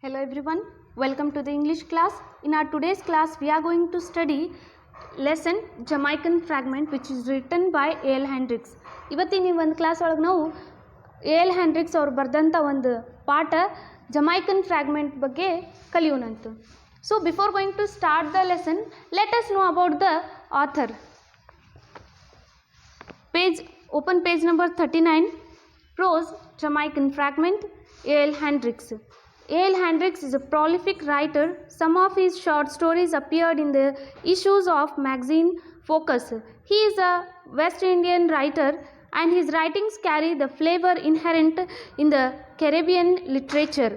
Hello everyone, welcome to the English class. In our today's class, we are going to study lesson Jamaican fragment which is written by A.L. Hendricks. ಇವತ್ತಿನ ಈ ಒಂದು class ಒಳಗೆ ನಾವು A.L. Hendricks ಅವರು ಬರೆದಂಥ ಒಂದು ಪಾಠ Jamaican fragment ಬಗ್ಗೆ ಕಲಿಯೋಣಂತು. So before going to start the lesson, let us know about the author. Open page number 39, prose Jamaican fragment, A.L. Hendricks. A.L. Hendricks is a prolific writer. Some of his short stories appeared in the issues of magazine Focus. He is a West Indian writer and his writings carry the flavor inherent in the Caribbean literature.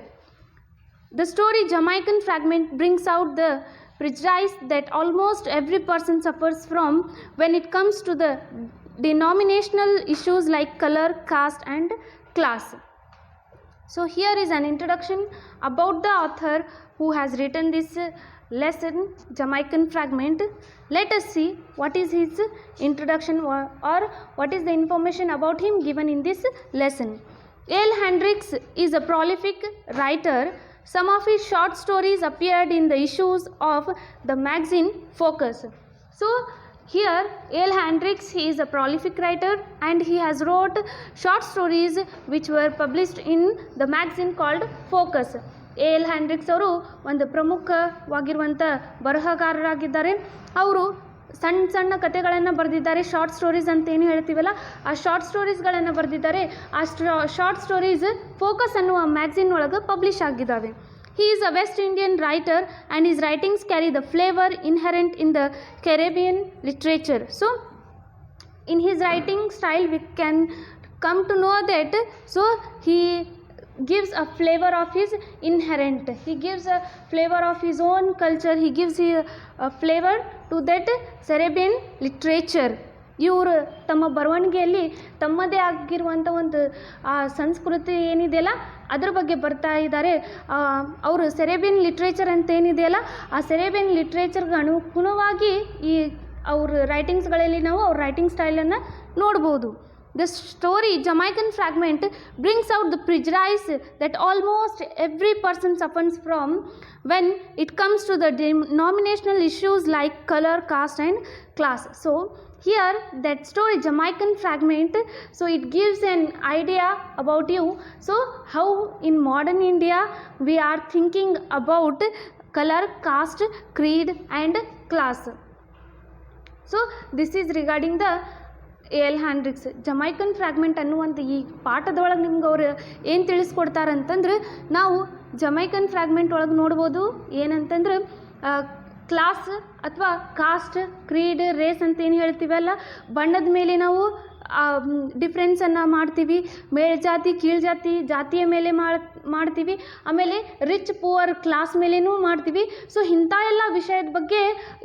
The story Jamaican fragment brings out the prejudice that almost every person suffers from when it comes to the denominational issues like color, caste and class. So here is an introduction about the author who has written this lesson Jamaican fragment. Let us see what is his introduction or what is the information about him given in this lesson. A.L. Hendricks is a prolific writer. Some of his short stories appeared in the issues of the magazine Focus. So here A.L. Hendricks, he is a prolific writer and he has wrote short stories which were published in the magazine called Focus. A.L. Hendricks ಅವರು ಒಂದು ಪ್ರಮುಖವಾಗಿರುವಂಥ ಬರಹಗಾರರಾಗಿದ್ದಾರೆ. ಅವರು ಸಣ್ಣ ಕಥೆಗಳನ್ನು ಬರೆದಿದ್ದಾರೆ. Short stories ಅಂತ ಏನು ಹೇಳ್ತೀವಲ್ಲ, ಆ ಶಾರ್ಟ್ ಸ್ಟೋರೀಸ್ಗಳನ್ನು ಬರೆದಿದ್ದಾರೆ. ಆ ಶಾರ್ಟ್ ಸ್ಟೋರೀಸ್ ಫೋಕಸ್ ಅನ್ನುವ ಮ್ಯಾಗ್ಝಿನ್ ಒಳಗೆ ಪಬ್ಲಿಷ್ ಆಗಿದ್ದಾವೆ. He is a West Indian writer and his writings carry the flavor inherent in the Caribbean literature. So, in his writing style we can come to know that he gives a flavor of his inherent. He gives a flavor of his own culture. He gives a flavor to that Caribbean literature. ಇವರು ತಮ್ಮ ಬರವಣಿಗೆಯಲ್ಲಿ ತಮ್ಮದೇ ಆಗಿರುವಂಥ ಒಂದು ಆ ಸಂಸ್ಕೃತಿ ಏನಿದೆಯಲ್ಲ ಅದ್ರ ಬಗ್ಗೆ ಬರ್ತಾ ಇದ್ದಾರೆ. ಅವರು ಸೆರೆಬಿಯನ್ ಲಿಟ್ರೇಚರ್ ಅಂತ ಏನಿದೆಯಲ್ಲ ಆ ಸೆರೆಬಿಯನ್ ಲಿಟ್ರೇಚರ್ಗೆ ಅನುಗುಣವಾಗಿ ಈ ಅವ್ರ ರೈಟಿಂಗ್ಸ್ಗಳಲ್ಲಿ ನಾವು ಅವ್ರ ರೈಟಿಂಗ್ ಸ್ಟೈಲನ್ನು ನೋಡ್ಬೋದು. The story Jamaican fragment brings out the prejudice that almost every person suffers from when it comes to the denominational issues like color, caste and class. So here that story Jamaican fragment, so it gives an idea about you. So how in modern India we are thinking about color, caste, creed and class. So this is regarding the A.L. Hendricks. Jamaican fragment ಅನ್ನುವಂಥ ಈ ಪಾಠದೊಳಗೆ ನಿಮ್ಗೆ ಅವರು ಏನು ತಿಳಿಸ್ಕೊಡ್ತಾರಂತಂದ್ರೆ, ನಾವು Jamaican fragment ಒಳಗೆ ನೋಡ್ಬೋದು ಏನಂತಂದ್ರೆ class ಅಥವಾ ಕಾಸ್ಟ್, ಕ್ರೀಡ್, ರೇಸ್ ಅಂತ ಏನು ಹೇಳ್ತೀವಲ್ಲ, ಬಣ್ಣದ ಮೇಲೆ ನಾವು ಡಿಫ್ರೆನ್ಸನ್ನು ಮಾಡ್ತೀವಿ. ಮೇಲ್ಜಾತಿ ಕೀಳ್ಜಾತಿ ಜಾತಿಯ ಮೇಲೆ ಮಾಡ್ತೀವಿ. ಆಮೇಲೆ ರಿಚ್ ಪುವರ್ ಕ್ಲಾಸ್ ಮೇಲೇನೂ ಮಾಡ್ತೀವಿ. ಸೊ ಇಂಥ ಎಲ್ಲ ವಿಷಯದ ಬಗ್ಗೆ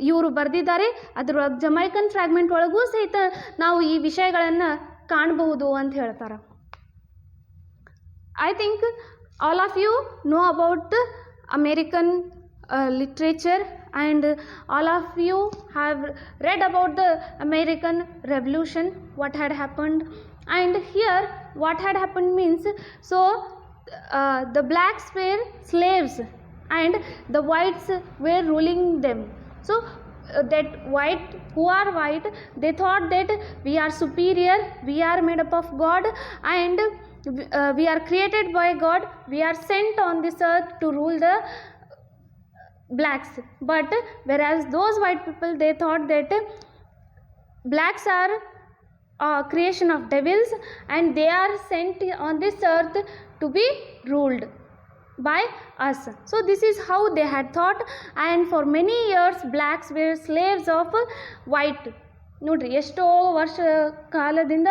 ಇವರು ಬರೆದಿದ್ದಾರೆ. ಅದರೊಳಗೆ ಜಮೈಕನ್ ಫ್ರಾಗ್ಮೆಂಟ್ ಒಳಗೂ ಸಹಿತ ನಾವು ಈ ವಿಷಯಗಳನ್ನು ಕಾಣಬಹುದು ಅಂತ ಹೇಳ್ತಾರೆ. I think all of you know about American literature and all of you have read about the American Revolution, what had happened. And here what had happened means, so the blacks were slaves and the whites were ruling them. So that who are white, they thought that we are superior, we are made up of God and we are created by God, we are sent on this earth to rule the blacks. But whereas those white people, they thought that blacks are a creation of devils and they are sent on this earth to be ruled by us. So this is how they had thought, and for many years blacks were slaves of white. ನೋಡ್ರಿ, ಎಷ್ಟೋ ವರ್ಷ ಕಾಲದಿಂದ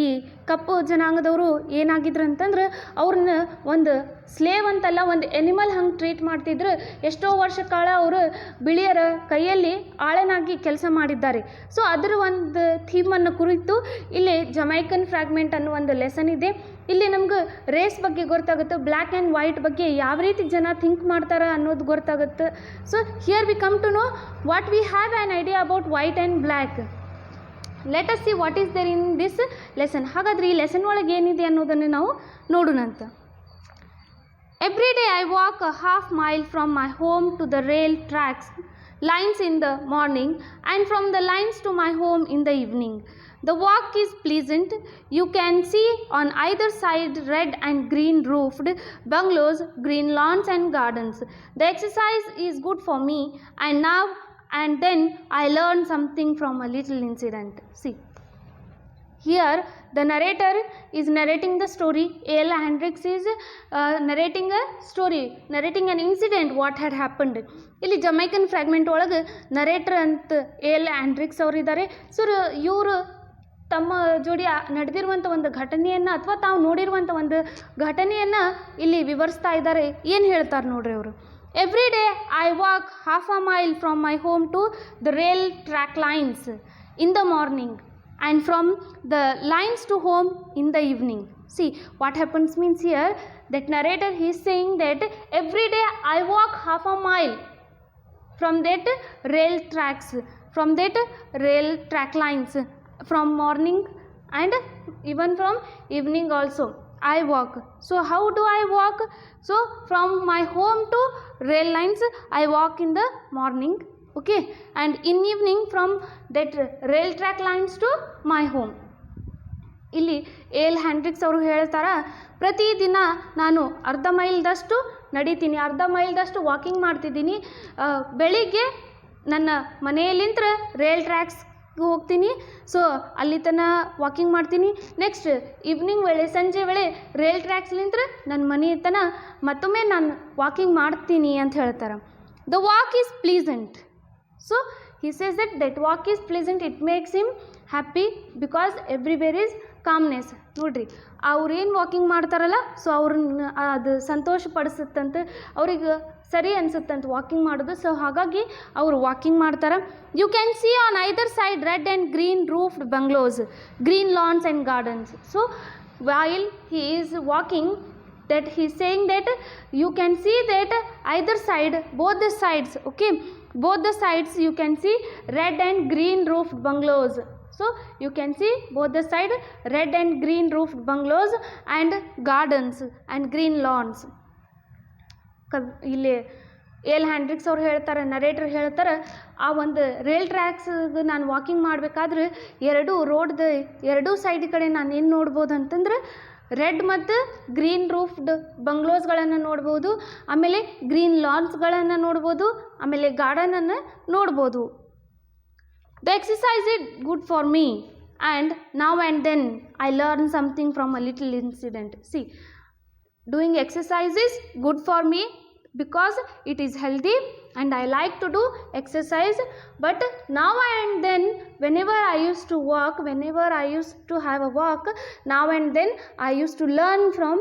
ಈ ಕಪ್ಪು ಜನಾಂಗದವರು ಏನಾಗಿದ್ರು ಅಂತಂದ್ರೆ ಅವ್ರನ್ನ ಒಂದು slave ಅಂತಲ್ಲ, ಒಂದು ಎನಿಮಲ್ ಹಂಗೆ ಟ್ರೀಟ್ ಮಾಡ್ತಿದ್ರು. ಎಷ್ಟೋ ವರ್ಷ ಕಾಲ ಅವರು ಬಿಳಿಯರ ಕೈಯಲ್ಲಿ ಆಳನಾಗಿ ಕೆಲಸ ಮಾಡಿದ್ದಾರೆ. ಸೊ ಅದರ ಒಂದು ಥೀಮನ್ನು ಕುರಿತು ಇಲ್ಲಿ ಜಮೈಕನ್ ಫ್ರಾಗ್ಮೆಂಟ್ ಅನ್ನೋ ಒಂದು ಲೆಸನ್ ಇದೆ. ಇಲ್ಲಿ ನಮ್ಗೆ ರೇಸ್ ಬಗ್ಗೆ ಗೊತ್ತಾಗುತ್ತೆ, ಬ್ಲ್ಯಾಕ್ ಆ್ಯಂಡ್ ವೈಟ್ ಬಗ್ಗೆ ಯಾವ ರೀತಿ ಜನ ಥಿಂಕ್ ಮಾಡ್ತಾರೆ ಅನ್ನೋದು ಗೊತ್ತಾಗುತ್ತೆ. So here we come to know what we have an idea about white and black. Let us see what is there in this lesson. ಹಾಗಾದರೆ ಈ ಲೆಸನ್ ಒಳಗೆ ಏನಿದೆ ಅನ್ನೋದನ್ನು ನಾವು ನೋಡೋಣಂತ. Every day I walk a half mile from my home to the rail tracks lines in the morning and from the lines to my home in the evening. The walk is pleasant. You can see on either side red and green roofed bungalows, green lawns and gardens. The exercise is good for me, and now and then I learn something from a little incident. See, here the narrator is narrating the story. A.L. Hendricks is narrating a story, narrating an incident what had happened. ಇಲ್ಲಿ Jamaican fragment ಒಳಗೆ narrator ಅಂತ A.L. ಹ್ಯಾಂಡ್ರಿಕ್ಸ್ ಅವರು ಇದ್ದಾರೆ. So ಇವರು ತಮ್ಮ ಜೋಡಿ ನಡೆದಿರುವಂಥ ಒಂದು ಘಟನೆಯನ್ನು ಅಥವಾ ತಾವು ನೋಡಿರುವಂಥ ಒಂದು ಘಟನೆಯನ್ನು ಇಲ್ಲಿ ವಿವರಿಸ್ತಾ ಇದ್ದಾರೆ. ಏನು ಹೇಳ್ತಾರೆ ನೋಡ್ರಿ ಅವರು. Every day I walk half a mile from my home to the rail track lines in the morning and from the lines to home in the evening. See what happens means here, that narrator he is saying that every day I walk half a mile from that rail tracks, from that rail track lines, from morning and even from evening also I walk. So how do I walk? So from my home to rail lines I walk in the morning, okay, and in evening from that rail track lines to my home. ಇಲ್ಲಿ A.L. ಹ್ಯಾಂಡ್ರಿಕ್ಸ್ ಅವರು ಹೇಳ್ತಾರೆ, ಪ್ರತಿದಿನ ನಾನು ಅರ್ಧ ಮೈಲ್ದಷ್ಟು ನಡೀತೀನಿ, ಅರ್ಧ ಮೈಲ್ದಷ್ಟು walking ಮಾಡ್ತಿದ್ದೀನಿ. ಬೆಳಿಗ್ಗೆ ನನ್ನ ಮನೆಯಲ್ಲಿಂದ ರೈಲ್ ಟ್ರ್ಯಾಕ್ಸ್ ಹೋಗ್ತೀನಿ, ಸೊ ಅಲ್ಲಿ ತನಕ ವಾಕಿಂಗ್ ಮಾಡ್ತೀನಿ. ನೆಕ್ಸ್ಟ್ ಈವ್ನಿಂಗ್ ವೇಳೆ, ಸಂಜೆ ವೇಳೆ ರೈಲ್ ಟ್ರ್ಯಾಕ್ಸ್ಲಿಂದ ನನ್ನ ಮನೆ ತನಕ ಮತ್ತೊಮ್ಮೆ ನಾನು ವಾಕಿಂಗ್ ಮಾಡ್ತೀನಿ ಅಂತ ಹೇಳ್ತಾರೆ. The walk is pleasant. So he says that walk is pleasant, it makes him happy because everywhere is calmness. ನೋಡ್ರಿ ಅವ್ರೇನು ವಾಕಿಂಗ್ ಮಾಡ್ತಾರಲ್ಲ, ಸೊ ಅವ್ರನ್ನ ಅದು ಸಂತೋಷ ಪಡಿಸುತ್ತಂತೆ, ಅವ್ರಿಗೆ ಸರಿ ಅನಿಸುತ್ತಂತೆ ವಾಕಿಂಗ್ ಮಾಡೋದು. ಸೊ ಹಾಗಾಗಿ ಅವರು ವಾಕಿಂಗ್ ಮಾಡ್ತಾರೆ. You can see on either side red and green roofed bungalows, green lawns and gardens. So while he is walking, that he is saying that you can see that either side, both the sides, okay, both the sides you can see red and green roofed bungalows. So you can see both the side red and green roofed bungalows and gardens and green lawns. ಇಲ್ಲಿ A.L. ಹ್ಯಾಂಡ್ರಿಕ್ಸ್ ಅವ್ರು ಹೇಳ್ತಾರೆ, narrator ಹೇಳ್ತಾರೆ, ಆ ಒಂದು rail ಟ್ರ್ಯಾಕ್ಸ್ಗೆ ನಾನು walking ಮಾಡಬೇಕಾದ್ರೆ ಎರಡೂ side ಕಡೆ ನಾನು ಏನು ನೋಡ್ಬೋದು ಅಂತಂದ್ರೆ ರೆಡ್ ಮತ್ತು ಗ್ರೀನ್ ರೂಫ್ಡ್ ಬಂಗ್ಲೋಸ್ಗಳನ್ನು ನೋಡ್ಬೋದು, ಆಮೇಲೆ ಗ್ರೀನ್ ಲಾನ್ಸ್ಗಳನ್ನು ನೋಡ್ಬೋದು, ಆಮೇಲೆ ಗಾರ್ಡನನ್ನು ನೋಡ್ಬೋದು. The exercise is good for me and ನಾವ್ and then I learn something from a little incident. See, doing exercise is good for me because it is healthy and I like to do exercise, but now and then whenever I used to walk, whenever I used to have a walk, now and then I used to learn from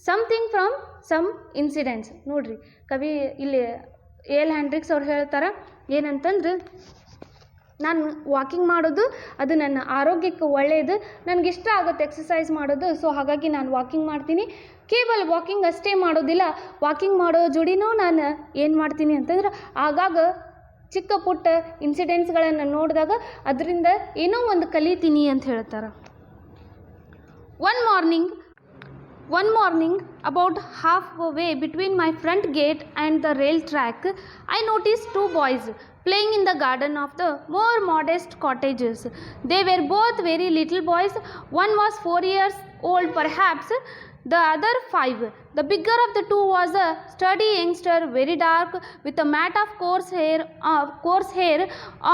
something from some incidents. ನೋಡ್ರಿ ಕವಿ ಇಲ್ಲಿ A.L. ಹ್ಯಾಂಡ್ರಿಕ್ಸ್ ಅವ್ರು ಹೇಳ್ತಾರೆ ಏನಂತಂದ್ರೆ, ನಾನು walking ಮಾಡೋದು ಅದು ನನ್ನ ಆರೋಗ್ಯಕ್ಕೆ ಒಳ್ಳೆಯದು, ನನಗಿಷ್ಟ ಆಗುತ್ತೆ ಎಕ್ಸಸೈಸ್ ಮಾಡೋದು, ಸೊ ಹಾಗಾಗಿ ನಾನು ವಾಕಿಂಗ್ ಮಾಡ್ತೀನಿ. ಕೇವಲ ವಾಕಿಂಗ್ ಅಷ್ಟೇ ಮಾಡೋದಿಲ್ಲ, ವಾಕಿಂಗ್ ಮಾಡೋ ಜೋಡಿನೂ ನಾನು ಏನು ಮಾಡ್ತೀನಿ ಅಂತಂದ್ರೆ ಆಗಾಗ ಚಿಕ್ಕ ಪುಟ್ಟ ಇನ್ಸಿಡೆಂಟ್ಸ್ಗಳನ್ನು ನೋಡಿದಾಗ ಅದರಿಂದ ಏನೋ ಒಂದು ಕಲಿತೀನಿ ಅಂತ ಹೇಳ್ತಾರೆ. One morning, about halfway between my front gate and the rail track, I noticed two boys playing in the garden of the more modest cottages. They were both very little boys. One was 4 years old perhaps, the other 5. The bigger of the two was a sturdy youngster, very dark, with a mat of coarse hair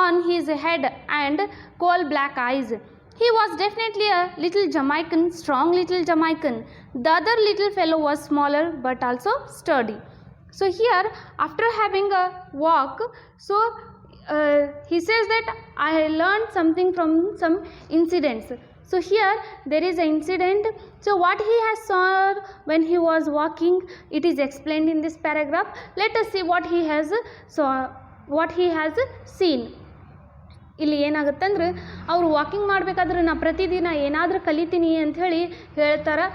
on his head and coal black eyes. He was definitely a little Jamaican, strong little Jamaican. The other little fellow was smaller but also sturdy. So here, after having a walk, so he says that I learned something from some incidents. So here there is an incident. So what he has saw when he was walking, it is explained in this paragraph. Let us see what he has seen. ಇಲ್ಲಿ ಏನಾಗುತ್ತಂದ್ರೆ ಅವರು walking ಮಾಡಬೇಕಾದ್ರೆ ನಾ ಪ್ರತಿದಿನ ಏನಾದರೂ ಕಲಿತೀನಿ ಅಂಥೇಳಿ ಹೇಳ್ತಾರೆ.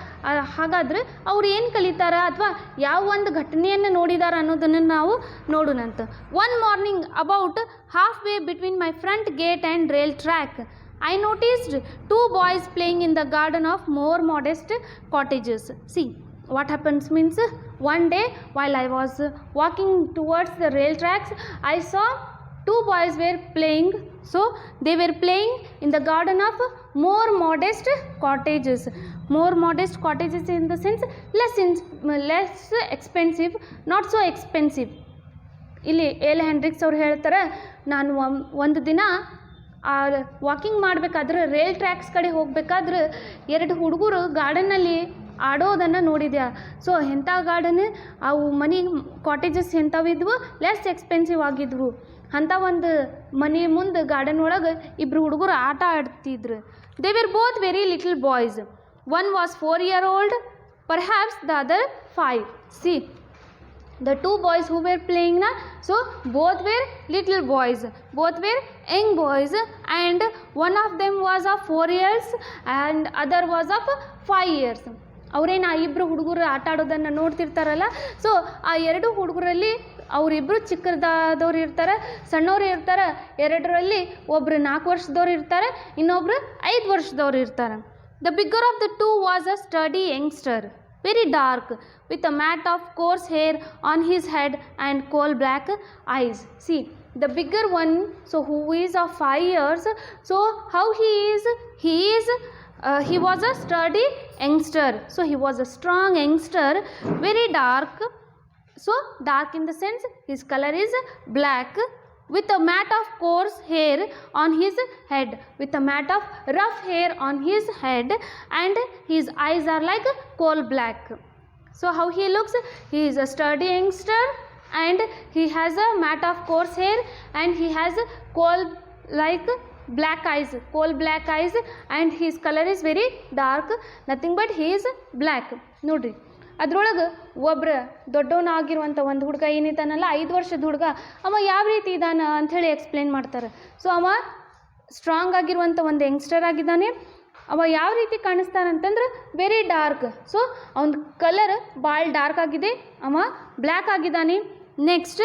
ಹಾಗಾದರೆ ಅವ್ರು ಏನು ಕಲಿತಾರ ಅಥವಾ ಯಾವ ಒಂದು ಘಟನೆಯನ್ನು ನೋಡಿದಾರ ಅನ್ನೋದನ್ನು ನಾವು ನೋಡೋಣಂತ. One morning about half way between my front gate and rail track I noticed two boys playing in the garden of more modest cottages. See, what happens means, one day while I was walking towards the rail tracks, I saw two boys were playing. So they were playing in the garden of more modest cottages. More modest cottages in the sense less expensive, not so expensive. ಇಲ್ಲಿ L ಹ್ಯಾಂಡ್ರಿಕ್ಸ್ ಅವ್ರು ಹೇಳ್ತಾರೆ, ನಾನು ಒಂದು ದಿನ walking ಮಾಡಬೇಕಾದ್ರೆ rail tax ಕಡೆ ಹೋಗಬೇಕಾದ್ರೆ ಎರಡು ಹುಡುಗರು ಗಾರ್ಡನ್ನಲ್ಲಿ ಆಡೋದನ್ನು ನೋಡಿದ್ಯಾ. ಸೊ ಎಂಥ ಗಾರ್ಡನ್, ಅವು ಮನೆ ಕಾಟೇಜಸ್ ಎಂಥವಿದ್ವು, ಲೆಸ್ ಎಕ್ಸ್ಪೆನ್ಸಿವ್ ಆಗಿದ್ವು. ಅಂಥ ಒಂದು ಮನೆ ಮುಂದೆ ಗಾರ್ಡನ್ ಒಳಗೆ ಇಬ್ಬರು ಹುಡುಗರು ಆಟ ಆಡ್ತಿದ್ರು. They were both very little boys. One was 4 years old, perhaps the other 5. See, the two boys who were playing na, so both were little boys, both were young boys, and one of them was of 4 years and other was of 5 years. ಅವರೇನು ಆ ಇಬ್ಬರು ಹುಡುಗರು ಆಟ ಆಡೋದನ್ನು ನೋಡ್ತಿರ್ತಾರಲ್ಲ, so ಆ ಎರಡು ಹುಡುಗರಲ್ಲಿ ಅವರಿಬ್ಬರು ಚಿಕ್ಕದಾದವ್ರು ಇರ್ತಾರೆ, ಸಣ್ಣವ್ರು ಇರ್ತಾರೆ. ಎರಡರಲ್ಲಿ ಒಬ್ಬರು 4 ವರ್ಷದವ್ರು ಇರ್ತಾರೆ, ಇನ್ನೊಬ್ರು 5 ವರ್ಷದವ್ರು ಇರ್ತಾರೆ. The bigger of the two was a study youngster, very dark, with a mat of coarse hair on his head and coal black eyes. See, the bigger one, so who is of 5 years, so how he was a sturdy youngster. So he was a strong youngster, very dark. So dark in the sense his color is black, with a mat of coarse hair on his head, with a mat of rough hair on his head, and his eyes are like coal black. So how he looks? He is a sturdy youngster and he has a mat of coarse hair and he has coal like black eyes, coal black eyes, and his color is very dark, nothing but he is black. ನೋಡ್ರಿ, ಅದ್ರೊಳಗೆ ಒಬ್ಬರ ದೊಡ್ಡವನಾಗಿರುವಂಥ ಒಂದು ಹುಡುಗ ಏನಿದ್ದಾನಲ್ಲ, 5 ವರ್ಷದ ಹುಡುಗ, ಅವ ಯಾವ ರೀತಿ ಇದ್ದಾನ ಅಂಥೇಳಿ ಎಕ್ಸ್ಪ್ಲೇನ್ ಮಾಡ್ತಾರೆ. ಸೊ ಅವ ಸ್ಟ್ರಾಂಗ್ ಆಗಿರುವಂಥ ಒಂದು ಯಂಗ್ಸ್ಟರ್ ಆಗಿದ್ದಾನೆ. ಅವ ಯಾವ ರೀತಿ ಕಾಣಿಸ್ತಾನಂತಂದ್ರೆ ವೆರಿ ಡಾರ್ಕ್. ಸೊ ಅವನ ಕಲರ್ ಭಾಳ ಡಾರ್ಕ್ ಆಗಿದೆ, ಅವ ಬ್ಲ್ಯಾಕ್ ಆಗಿದ್ದಾನೆ. Next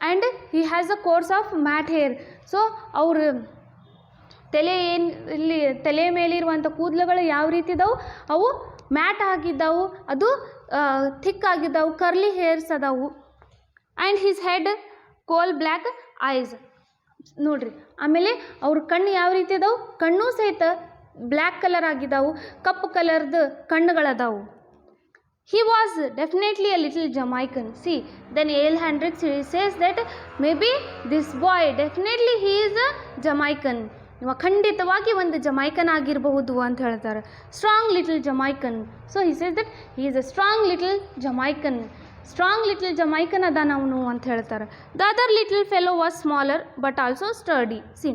and he has a course of mat hair. So ಅವ್ರ ತಲೆ ಮೇಲಿರುವಂಥ ಕೂದಲುಗಳು ಯಾವ ರೀತಿ ಇದಾವೆ, ಅವು ಮ್ಯಾಟ್ ಆಗಿದ್ದವು, ಅದು ಥಿಕ್ ಆಗಿದ್ದವು, ಕರ್ಲಿ ಹೇರ್ಸ್ ಅದಾವು. ಆ್ಯಂಡ್ ಹಿಸ್ ಹೆಡ್ ಕೋಲ್ ಬ್ಲ್ಯಾಕ್ ಐಸ್. ನೋಡ್ರಿ, ಆಮೇಲೆ ಅವ್ರ ಕಣ್ಣು ಯಾವ ರೀತಿ ಅದಾವು, ಕಣ್ಣು ಸಹಿತ ಬ್ಲ್ಯಾಕ್ ಕಲರ್ ಆಗಿದ್ದಾವು, ಕಪ್ಪು ಕಲರ್ದು ಕಣ್ಣುಗಳದಾವು. He was definitely a little Jamaican. See, then A.L. Hendricks says that maybe this boy, definitely he is a Jamaican. ಇವ ಖಂಡಿತವಾಗಿ ಒಂದು ಜಮೈಕನ್ ಆಗಿರಬಹುದು ಅಂತ ಹೇಳ್ತಾರೆ. Strong little Jamaican. So he says that he is a strong little Jamaican. Strong little Jamaican ಅದಾನ ಅವನು ಅಂತ ಹೇಳ್ತಾರೆ. The other little fellow was smaller but also sturdy. C,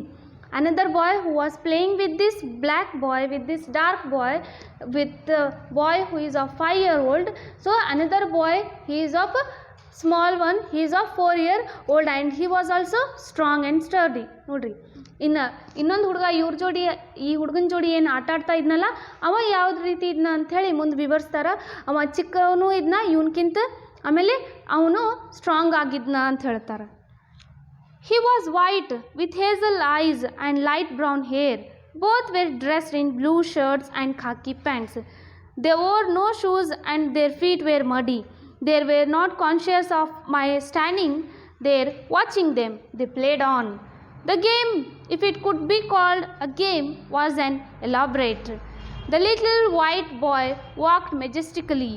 another boy who was playing with this black boy, with this dark boy, with the boy who is of 5 years old. So another boy, he is of a small one, he is of 4 years old and he was also strong and sturdy. ನೋಡ್ರಿ, ಇನ್ನೊಂದು ಹುಡುಗ ಇವ್ರ ಜೋಡಿ, ಈ ಹುಡುಗನ ಜೋಡಿ ಏನು ಆಟ ಆಡ್ತಾ ಇದ್ನಲ್ಲ, ಅವ ಯಾವ್ದು ರೀತಿ ಇದನ್ನ ಅಂಥೇಳಿ ಮುಂದೆ ವಿವರಿಸ್ತಾರ. ಅವ ಚಿಕ್ಕವನು ಇದನ್ನ ಇವನ್ಕಿಂತ, ಆಮೇಲೆ ಅವನು ಸ್ಟ್ರಾಂಗ್ ಆಗಿದ್ನ ಅಂತ ಹೇಳ್ತಾರೆ. He was white with hazel eyes and light brown hair. Both were dressed in blue shirts and khaki pants. They wore no shoes and their feet were muddy. They were not conscious of my standing there watching them. They played on. The game, if it could be called a game, was an elaborate. The little white boy walked majestically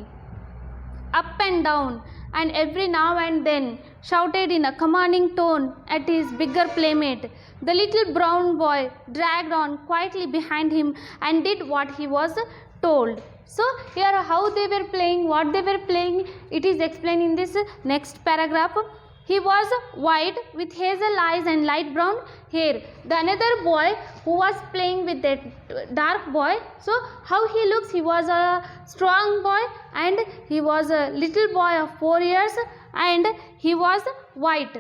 up and down, and every now and then shouted in a commanding tone at his bigger playmate. The little brown boy dragged on quietly behind him and did what he was told. So here how they were playing, what they were playing, it is explained in this next paragraph. He was white with hazel eyes and light brown hair. The another boy who was playing with that dark boy, so how he looks, he was a strong boy and he was a little boy of 4 years and he was white.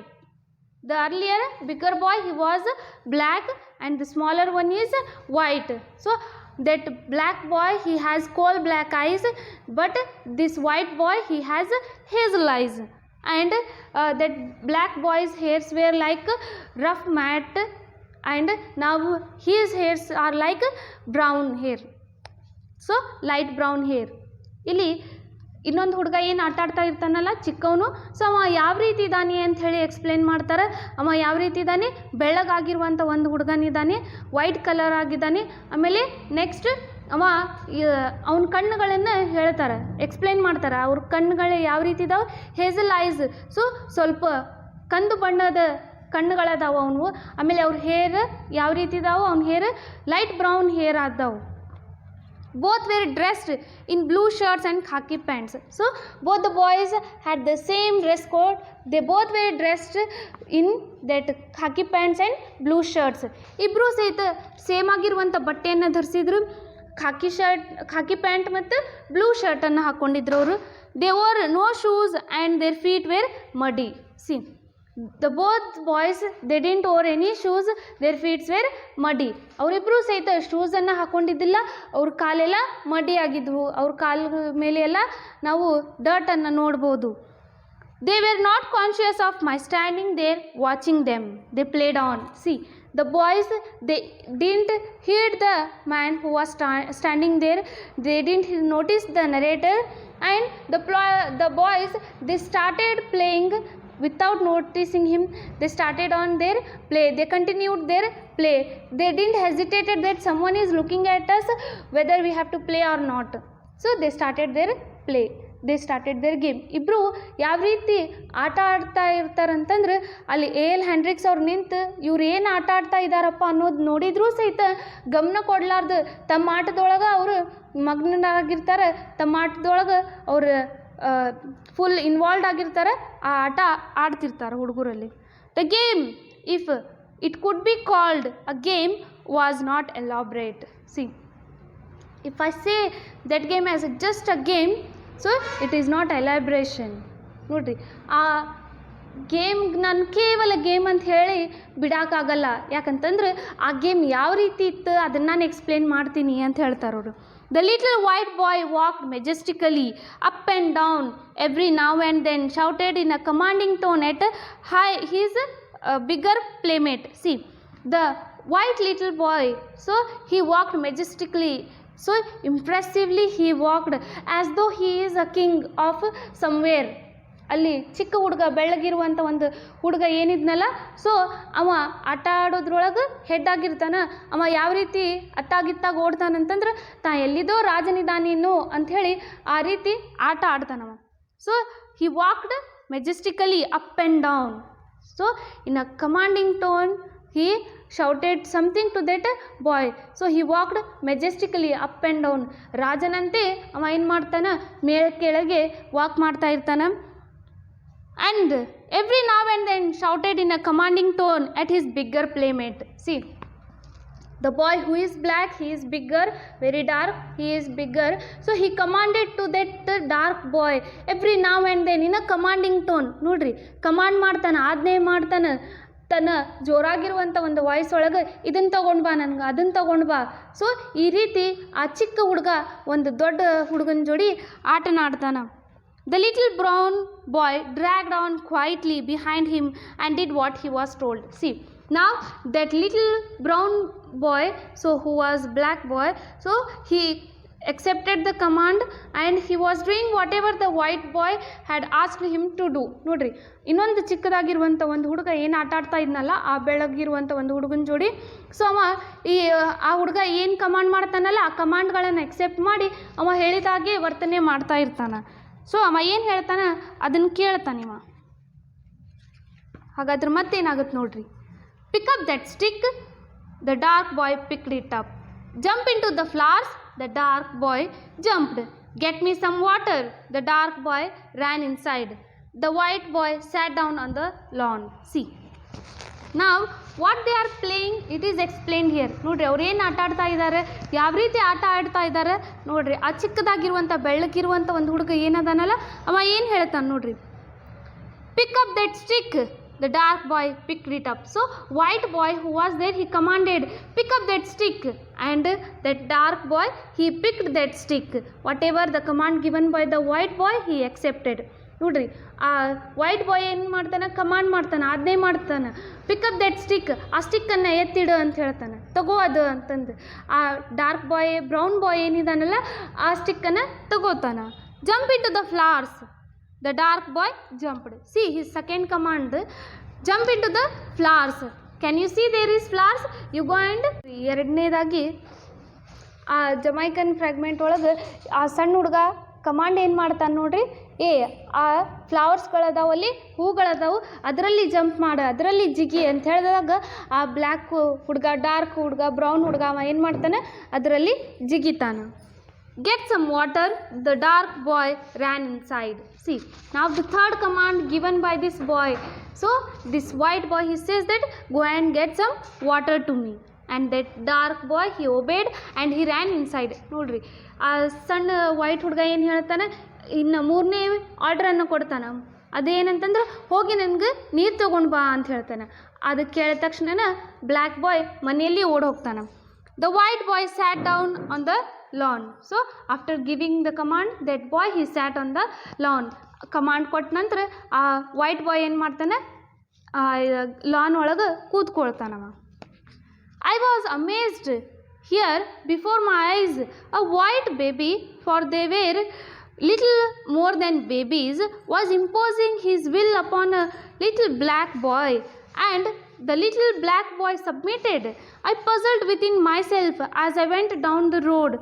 The earlier bigger boy, he was black and the smaller one is white. So that black boy, he has coal black eyes, but this white boy, he has hazel eyes. And that black boy's hairs were like rough mat and now his hairs are like brown hair, so light brown hair. ಇಲ್ಲಿ ಇನ್ನೊಂದು ಹುಡುಗ ಏನು ಆಟ ಆಡ್ತಾ ಇರ್ತಾನಲ್ಲ ಚಿಕ್ಕವನು, so ಅವ ಯಾವ ರೀತಿ ಇದ್ದಾನೆ ಅಂತ ಹೇಳಿ ಎಕ್ಸ್ಪ್ಲೇನ್ ಮಾಡ್ತಾರೆ. ಅವ ಯಾವ ರೀತಿ ಇದ್ದಾನೆ, ಬೆಳ್ಳಗಾಗಿರುವಂಥ ಒಂದು ಹುಡುಗನಿದ್ದಾನೆ, ವೈಟ್ ಕಲರ್ ಆಗಿದ್ದಾನೆ. ಆಮೇಲೆ ನೆಕ್ಸ್ಟ್ ಅವ ಅವನ ಕಣ್ಣುಗಳನ್ನು ಹೇಳ್ತಾರೆ, ಎಕ್ಸ್ಪ್ಲೇನ್ ಮಾಡ್ತಾರೆ. ಅವ್ರ ಕಣ್ಣುಗಳು ಯಾವ ರೀತಿ ಇದಾವೆ, ಹೇಸಲ್ ಐಸ್, ಸೊ ಸ್ವಲ್ಪ ಕಂದು ಬಣ್ಣದ ಕಣ್ಣುಗಳದಾವು ಅವನು. ಆಮೇಲೆ ಅವ್ರ ಹೇರ್ ಯಾವ ರೀತಿ ಇದಾವೆ, ಅವ್ನ ಹೇರ್ ಲೈಟ್ ಬ್ರೌನ್ ಹೇರ್ ಆದವು. Both were dressed in blue shirts and khaki pants. So both the boys had the same dress code. They both were dressed in that khaki pants and blue shirts. ಇಬ್ಬರು ಸಹಿತ same ಆಗಿರುವಂಥ ಬಟ್ಟೆಯನ್ನು ಧರಿಸಿದ್ರು. ಖಾಕಿ pant ಮತ್ತು blue ಶರ್ಟನ್ನು ಹಾಕ್ಕೊಂಡಿದ್ರು ಅವರು. They wore no shoes and their feet were muddy. See the both boys they didn't wear any shoes, their feet were muddy. ಅವರಿಬ್ಬರು ಸಹಿತ ಶೂಸನ್ನು ಹಾಕ್ಕೊಂಡಿದ್ದಿಲ್ಲ, ಅವ್ರ ಕಾಲೆಲ್ಲ ಮಡಿ ಆಗಿದ್ವು, ಅವ್ರ ಕಾಲ ಮೇಲೆ ಎಲ್ಲ ನಾವು ಡರ್ಟನ್ನು ನೋಡ್ಬೋದು. They were not conscious of my standing there watching them. They played on. See, the boys, they didn't heed the man who was standing there. They didn't notice the narrator, and the boys, they started playing without noticing him. They started on their play. They continued their play. They didn't hesitate that someone is looking at us whether we have to play or not. So they started their play. They started their game. ಇಬ್ಬರು ಯಾವ ರೀತಿ ಆಟ ಆಡ್ತಾ ಇರ್ತಾರಂತಂದ್ರೆ ಅಲ್ಲಿ A.L. ಹ್ಯಾಂಡ್ರಿಕ್ಸ್ ಅವ್ರು ನಿಂತು ಇವ್ರು ಏನು ಆಟ ಆಡ್ತಾ ಇದ್ದಾರಪ್ಪ ಅನ್ನೋದು ನೋಡಿದ್ರೂ ಸಹಿತ ಗಮನ ಕೊಡಲಾರ್ದು ತಮ್ಮ ಆಟದೊಳಗೆ ಅವರು ಮಗ್ನರಾಗಿರ್ತಾರೆ. ತಮ್ಮ ಆಟದೊಳಗೆ ಅವರು ಫುಲ್ ಇನ್ವಾಲ್ವ್ಡ್ ಆಗಿರ್ತಾರೆ, ಆ ಆಟ ಆಡ್ತಿರ್ತಾರೆ ಹುಡುಗರಲ್ಲಿ. The game, if it could be called a game, was not elaborate. See, if I say that game as just a game, so it is not elaboration. ನೋಡಿರಿ, ಆ ಗೇಮ್ ನಾನು ಕೇವಲ ಗೇಮ್ ಅಂತ ಹೇಳಿ ಬಿಡೋಕ್ಕಾಗಲ್ಲ. ಯಾಕಂತಂದ್ರೆ ಆ ಗೇಮ್ ಯಾವ ರೀತಿ ಇತ್ತು ಅದನ್ನು ನಾನು ಎಕ್ಸ್ಪ್ಲೇನ್ ಮಾಡ್ತೀನಿ ಅಂತ ಹೇಳ್ತಾರೆ ಅವರು. The little white boy walked majestically up and down every now and then, shouted in a commanding tone at his bigger playmate. See, the white little boy, so he walked majestically, so impressively he walked as though he is a king of somewhere. ಅಲ್ಲಿ ಚಿಕ್ಕ ಹುಡುಗ, ಬೆಳ್ಳಗಿರುವಂಥ ಒಂದು ಹುಡುಗ ಏನಿದ್ನಲ್ಲ, so ಅವ ಆಟ ಆಡೋದ್ರೊಳಗೆ head ಆಗಿರ್ತಾನೆ. ಅವ ಯಾವ ರೀತಿ ಅತ್ತಾಗಿತ್ತಾಗ ಓಡ್ತಾನಂತಂದ್ರೆ ತಾ ಎಲ್ಲಿದೋ ರಾಜನಿದಾನೇನೋ ಅಂಥೇಳಿ ಆ ರೀತಿ ಆಟ ಆಡ್ತಾನವ. So he walked majestically up and down. So in a commanding tone he shouted something to that boy. So he walked majestically up and down. ರಾಜನಂತೆ ಅವ ಏನು ಮಾಡ್ತಾನೆ, ಮೇಲೆ ಕೆಳಗೆ ವಾಕ್ ಮಾಡ್ತಾ ಇರ್ತಾನೆ. And every now and then shouted in a commanding tone at his bigger playmate. See, the boy who is black, he is bigger, very dark, he is bigger. So he commanded to that dark boy every now and then in a commanding tone. ನೋಡ್ರಿ, command ಮಾಡ್ತಾನೆ, ಆಜ್ಞೆ ಮಾಡ್ತಾನೆ ತನ್ನ ಜೋರಾಗಿರುವಂಥ ಒಂದು voice ಒಳಗೆ, ಇದನ್ನು ತೊಗೊಂಡು ಬಾ, ನನಗೆ ಅದನ್ನು ತೊಗೊಂಡು ಬಾ. ಸೊ ಈ ರೀತಿ ಆ ಚಿಕ್ಕ ಹುಡುಗ ಒಂದು ದೊಡ್ಡ ಹುಡುಗನ ಜೋಡಿ ಆಟನ ಆಡ್ತಾನೆ. The little brown boy dragged on quietly behind him and did what he was told. See, now that little brown boy, so who was black boy, so he accepted the command and he was doing whatever the white boy had asked him to do. ನೋಡ್ರಿ, ಇನ್ನೊಂದು ಚಿಕ್ಕದಾಗಿರುವಂಥ ಒಂದು ಹುಡುಗ ಏನು ಆಟ ಆಡ್ತಾ ಇದ್ನಲ್ಲ, ಆ ಬೆಳಗಿರುವಂಥ ಒಂದು ಹುಡುಗನ ಜೋಡಿ, ಸೊ ಅವ ಆ ಹುಡುಗ ಏನು ಕಮಾಂಡ್ ಮಾಡ್ತಾನಲ್ಲ, ಆ ಕಮಾಂಡ್ಗಳನ್ನು ಎಕ್ಸೆಪ್ಟ್ ಮಾಡಿ ಅವ ಹೇಳಿದಾಗೆ ವರ್ತನೆ ಮಾಡ್ತಾ ಇರ್ತಾನೆ. ಸೊ ಅವ ಏನು ಹೇಳ್ತಾನೆ ಅದನ್ನು ಕೇಳ್ತಾನಿವ. ಹಾಗಾದ್ರೆ ಮತ್ತೇನಾಗುತ್ತೆ ನೋಡ್ರಿ. Pick up that stick, the dark boy picked it up. Jump into the flowers, the dark boy jumped. Get me some water, the dark boy ran inside. The white boy sat down on the lawn. See, ನಾವು what they are playing, it is explained here. ನೋಡಿರಿ, ಅವ್ರು ಏನು ಆಟ ಆಡ್ತಾ ಇದ್ದಾರೆ, ಯಾವ ರೀತಿ ಆಟ ಆಡ್ತಾ ಇದ್ದಾರೆ ನೋಡಿರಿ. ಆ ಚಿಕ್ಕದಾಗಿರುವಂಥ ಬೆಳ್ಳಗಿರುವಂಥ ಒಂದು ಹುಡುಗ ಏನದಾನಲ್ಲ, ಅವ ಏನು ಹೇಳ್ತಾನೆ ನೋಡಿರಿ. Pick up that stick, the dark boy picked it up. So white boy who was there, he commanded pick up that stick, and that dark boy he picked that stick. Whatever the command given by the white boy he accepted. ನೋಡ್ರಿ ಆ white boy ಏನು ಮಾಡ್ತಾನೆ, command ಮಾಡ್ತಾನೆ, ಆಜ್ಞೆ ಮಾಡ್ತಾನೆ, pickup that stick, ಆ ಸ್ಟಿಕ್ಕನ್ನು ಎತ್ತಿಡು ಅಂತ ಹೇಳ್ತಾನೆ, ತಗೋ ಅದು ಅಂತಂದು. ಆ ಡಾರ್ಕ್ ಬಾಯ್ ಬ್ರೌನ್ ಬಾಯ್ ಏನಿದಾನಲ್ಲ ಆ ಸ್ಟಿಕ್ಕನ್ನು ತಗೋತಾನೆ. Jump into the flowers, the dark boy jumped. See his second command, jump into the flowers. Can you see there is flowers, you go and. ಎರಡನೇದಾಗಿ ಆ ಜಮೈಕನ್ ಫ್ರಾಗ್ಮೆಂಟ್ ಒಳಗೆ ಆ ಸಣ್ಣ ಹುಡುಗ command ಏನು ಮಾಡ್ತಾನೆ ನೋಡ್ರಿ, ಆ ಫ್ಲವರ್ಸ್ಗಳದಾವಲ್ಲಿ ಹೂಗಳದಾವು ಅದರಲ್ಲಿ ಜಂಪ್ ಮಾಡು, ಅದರಲ್ಲಿ ಜಿಗಿ ಅಂತ ಹೇಳಿದಾಗ ಆ ಬ್ಲ್ಯಾಕ್ ಹುಡುಗ, ಡಾರ್ಕ್ ಹುಡುಗ, ಬ್ರೌನ್ ಹುಡುಗ ಅವ ಏನು ಮಾಡ್ತಾನೆ, ಅದರಲ್ಲಿ ಜಿಗಿತಾನೆ. Get some water, the dark boy ran inside. See, now the third command given by this boy. So this white boy, he says that go and get some water to me, and that dark boy, he obeyed and he ran inside. ನೋಡ್ರಿ ಆ ಸಣ್ಣ white ಹುಡುಗ ಏನು ಹೇಳ್ತಾನೆ, ಇನ್ನು ಮೂರನೇ ಆರ್ಡ್ರನ್ನು ಕೊಡ್ತಾನೆ. ಅದೇನಂತಂದ್ರೆ ಹೋಗಿ ನನಗೆ ನೀರು ತೊಗೊಂಡು ಬಾ ಅಂತ ಹೇಳ್ತಾನೆ. ಅದಕ್ಕೆ ಕೇಳಿದ ತಕ್ಷಣ ಬ್ಲ್ಯಾಕ್ ಬಾಯ್ ಮನೆಯಲ್ಲಿ ಓಡಿ ಹೋಗ್ತಾನೆ. The white boy sat down on the lawn. So after giving the command, that boy he sat on the lawn. Command ಕೊಟ್ಟ ನಂತರ ಆ ವೈಟ್ ಬಾಯ್ ಏನು ಮಾಡ್ತಾನೆ, ಲಾನ್ ಒಳಗೆ ಕೂತ್ಕೊಳ್ತಾನವ. I was amazed here before my eyes a white baby, for they were little more than babies, was imposing his will upon a little black boy, and the little black boy submitted. I puzzled within myself as I went down the road.